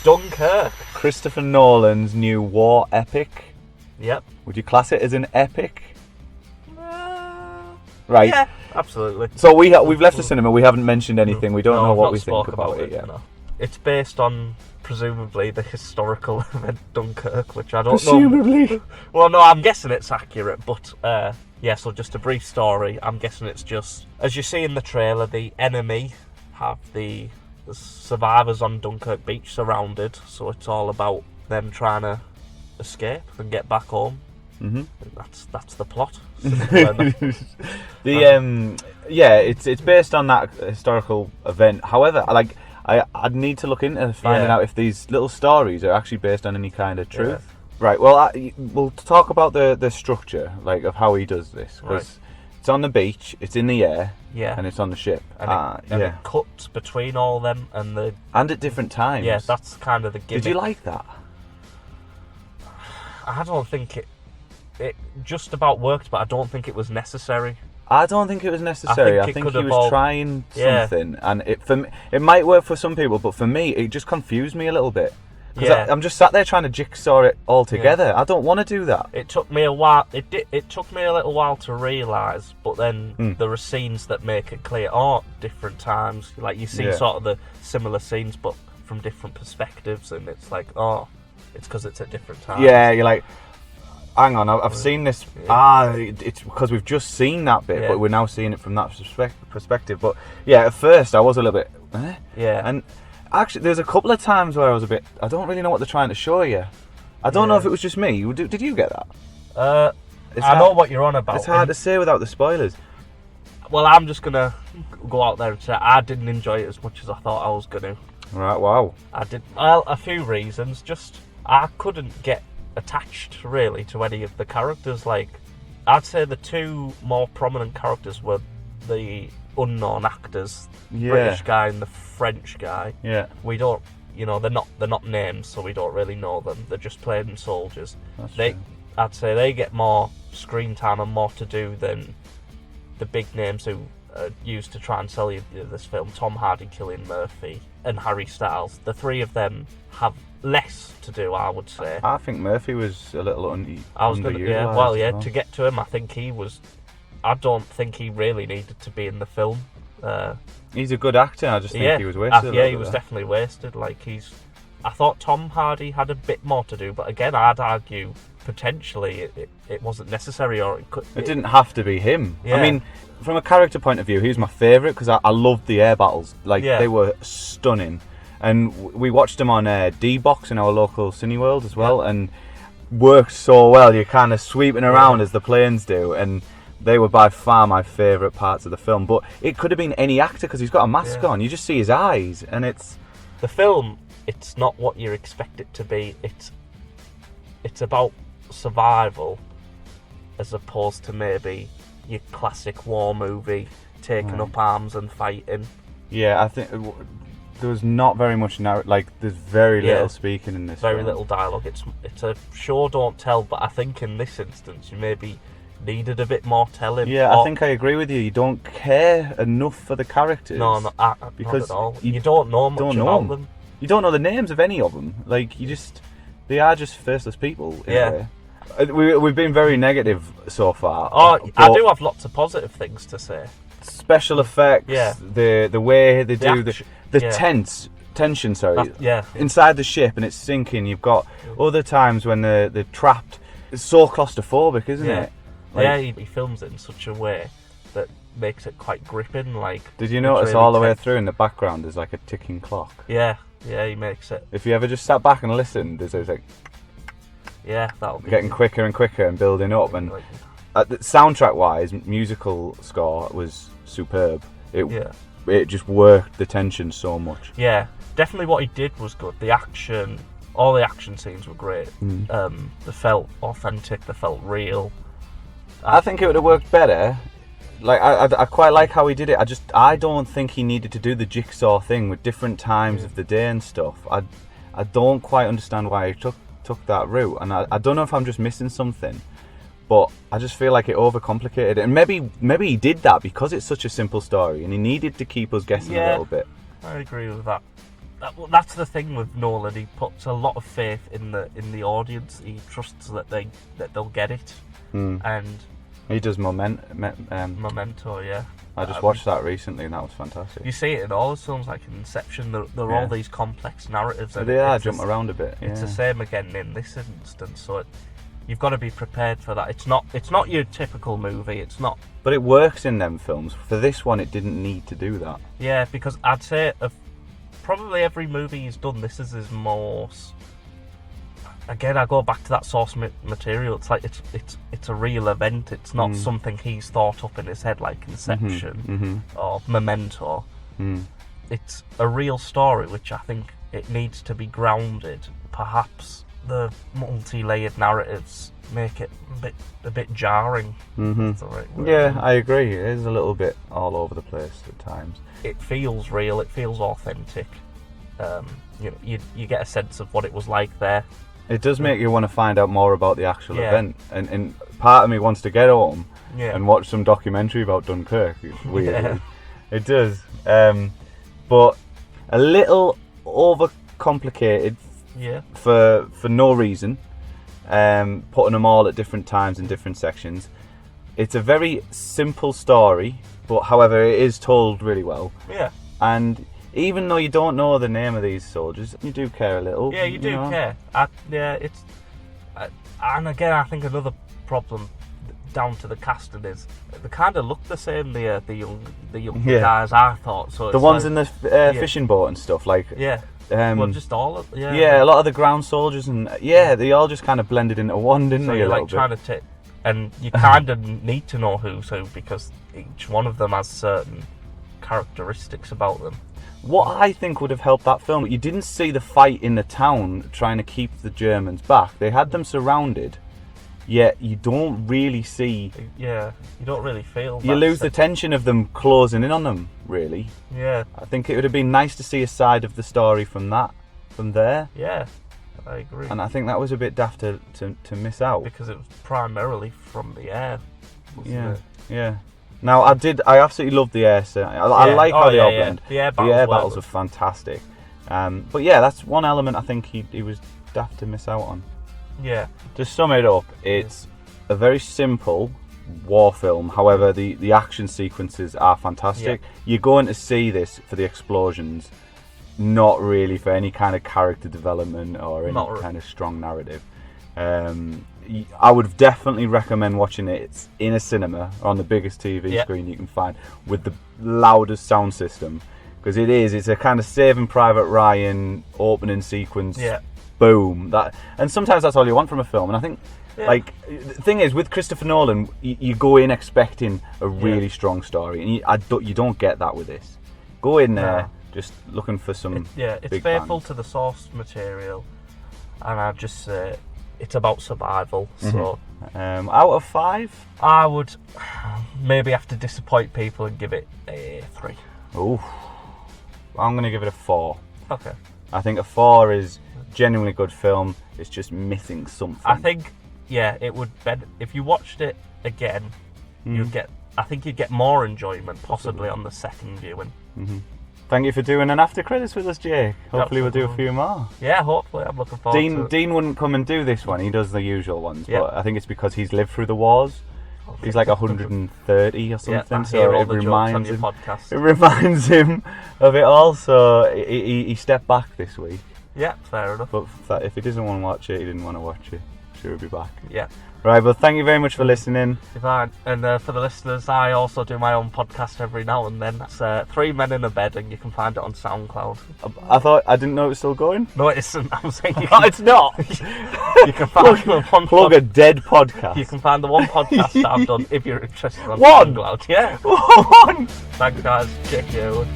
Dunkirk. Christopher Nolan's new war epic. Yep. Would you class it as an epic? Right. Yeah, absolutely. So we've left the cinema. We haven't mentioned anything. We don't know what we think about it yet. No. It's based on, presumably, the historical event Dunkirk, which I don't Presumably. know. Well, no, I'm guessing it's accurate, but so just a brief story. I'm guessing it's just, as you see in the trailer, the enemy have the survivors on Dunkirk beach surrounded, so it's all about them trying to escape and get back home. Mm-hmm. That's the plot. It's based on that historical event. However, I'd need to look into finding out if these little stories are actually based on any kind of truth. Yeah. Right. Well, we'll talk about the structure, of how he does this, because it's on the beach, it's in the air, and it's on the ship, and it cuts between all them and at different times. Yeah, that's kind of the gimmick. Did you like that? I don't think it just about worked, but I don't think it was necessary. I don't think it was necessary. I think he was trying something, and it might work for some people, but for me, it just confused me a little bit. Because I'm just sat there trying to jigsaw it all together. I don't want to do that. It took me a while. It took me a little while to realise, but then there are scenes that make it clear. Different times, you see sort of the similar scenes, but from different perspectives, and it's it's because it's at different times. Yeah, you're like, hang on, I've seen this. It's because we've just seen that bit, but we're now seeing it from that perspective. But at first I was a little bit, and actually there's a couple of times where I was a bit, I don't really know what they're trying to show you. I don't know if it was just me. Did you get that? I know what you're on about. It's hard to say without the spoilers. Well, I'm just gonna go out there and say I didn't enjoy it as much as I thought I was gonna. Right, wow. I did. Well, a few reasons. Just I couldn't get attached really to any of the characters. I'd say the two more prominent characters were the unknown actors, British guy and the French guy. Yeah, we don't, they're not names, so we don't really know them. They're just plain soldiers. True. I'd say they get more screen time and more to do than the big names who are used to try and sell you this film. Tom Hardy, Cillian Murphy, and Harry Styles. The three of them have less to do, I would say. I think Murphy was a little underutilized. To get to him, I think he was. I don't think he really needed to be in the film. He's a good actor. I just think he was wasted. He was definitely wasted. I thought Tom Hardy had a bit more to do, but again, I'd argue potentially it wasn't necessary, or it didn't have to be him. Yeah. I mean, from a character point of view, he was my favourite because I loved the air battles. They were stunning. And we watched them on D-Box in our local Cineworld as well, and worked so well. You're kind of sweeping around as the planes do, and they were by far my favourite parts of the film. But it could have been any actor because he's got a mask on. You just see his eyes, and it's... The film, it's not what you expect it to be. It's about survival as opposed to maybe your classic war movie, taking up arms and fighting. Yeah, I think... There was not very much there's very little speaking in this. Very little dialogue. It's a show don't tell, but I think in this instance you maybe needed a bit more telling. Yeah, I think I agree with you. You don't care enough for the characters. No, because not at all. You don't know much about them. You don't know the names of any of them. They are just faceless people. In a way. We've been very negative so far. I do have lots of positive things to say. Special effects, the way they do the tension, inside the ship and it's sinking. You've got other times when they're trapped. It's so claustrophobic, isn't it? He films it in such a way that makes it quite gripping. Did you notice really all the way through in the background there's a ticking clock? Yeah, he makes it. If you ever just sat back and listened, there's that'll be getting quicker and quicker and building up. And soundtrack-wise, musical score was superb. It just worked the tension so much. Yeah, definitely what he did was good. All the action scenes were great. They felt authentic, they felt real. I think it would have worked better. I quite like how he did it. I don't think he needed to do the jigsaw thing with different times of the day and stuff. I don't quite understand why he took that route, and I don't know if I'm just missing something. But I just feel like it overcomplicated it. And maybe he did that because it's such a simple story and he needed to keep us guessing a little bit. I agree with that. that's the thing with Nolan. He puts a lot of faith in the audience. He trusts that they'll get it, and he does Memento. Yeah, I just watched that recently, and that was fantastic. You see it in all his films, like Inception. There are all these complex narratives. And they are jump around a bit. It's the same again in this instance. So you've got to be prepared for that. It's not your typical movie. It's not. But it works in them films. For this one, it didn't need to do that. Yeah, because I'd say of probably every movie he's done, this is his most. Again, I go back to that source material. It's like it's a real event. It's not something he's thought up in his head like Inception or Memento. It's a real story, which I think it needs to be grounded. Perhaps the multi-layered narratives make it a bit jarring. That's the right word. Yeah, I agree. It is a little bit all over the place at times. It feels real. It feels authentic. You get a sense of what it was like there. It does make you want to find out more about the actual event, and part of me wants to get home and watch some documentary about Dunkirk. Weirdly, it does, but a little overcomplicated. For no reason, putting them all at different times in different sections. It's a very simple story, but however, it is told really well. Yeah, and even though you don't know the name of these soldiers, you do care a little. Yeah, you do care. And again, I think another problem down to the casting is they kind of look the same. The young guys, I thought. So the ones in the fishing boat and stuff, like well, just all of a lot of the ground soldiers and they all just kind of blended into one, didn't they? You're like trying to take, and you kind of need to know who's who because each one of them has certain characteristics about them. What I think would have helped that film, you didn't see the fight in the town trying to keep the Germans back. They had them surrounded, yet you don't really see. Yeah, you don't really feel. You lose the tension of them closing in on them. Really. Yeah. I think it would have been nice to see a side of the story from there. Yeah, I agree. And I think that was a bit daft to miss out because it was primarily from the air. Wasn't it? Yeah. Now, I absolutely loved the air scene. I like how they all blend. The air battles are fantastic. But yeah, that's one element I think he was daft to miss out on. Yeah. To sum it up, it's a very simple war film. However, the action sequences are fantastic. Yeah. You're going to see this for the explosions, not really for any kind of character development or any kind of strong narrative. I would definitely recommend watching it in a cinema on the biggest TV screen you can find with the loudest sound system, because it's a kind of Saving Private Ryan opening sequence. Yeah. Boom. And sometimes that's all you want from a film, and I think like the thing is with Christopher Nolan, you go in expecting a really strong story, and you don't get that with this. Go in there just looking for some. It's faithful to the source material, and I'd just say it's about survival. So out of 5, I would maybe have to disappoint people and give it a 3. Oh, I'm going to give it a 4. Okay. I think a 4 is genuinely good film. It's just missing something. I think it would if you watched it again, you'd get more enjoyment possibly on the second viewing. Thank you for doing an after credits with us, Jake. Hopefully we'll do a few more. Yeah, hopefully. I'm looking forward to it. Dean wouldn't come and do this one. He does the usual ones, but I think it's because he's lived through the wars. He's like 130 or something, so it reminds him of it all. So he stepped back this week. Yeah, fair enough. But if he doesn't want to watch it, he didn't want to watch it. Sure, he'll be back. Yeah. Right, well, thank you very much for listening. And for the listeners, I also do my own podcast every now and then. It's 3 Men in a Bed, and you can find it on SoundCloud. I didn't know it was still going. No, it isn't. I'm saying it's not. You can find plug a dead podcast. You can find the one podcast that I've done if you're interested on SoundCloud. Yeah. One. Thanks, guys. Check Yearwood.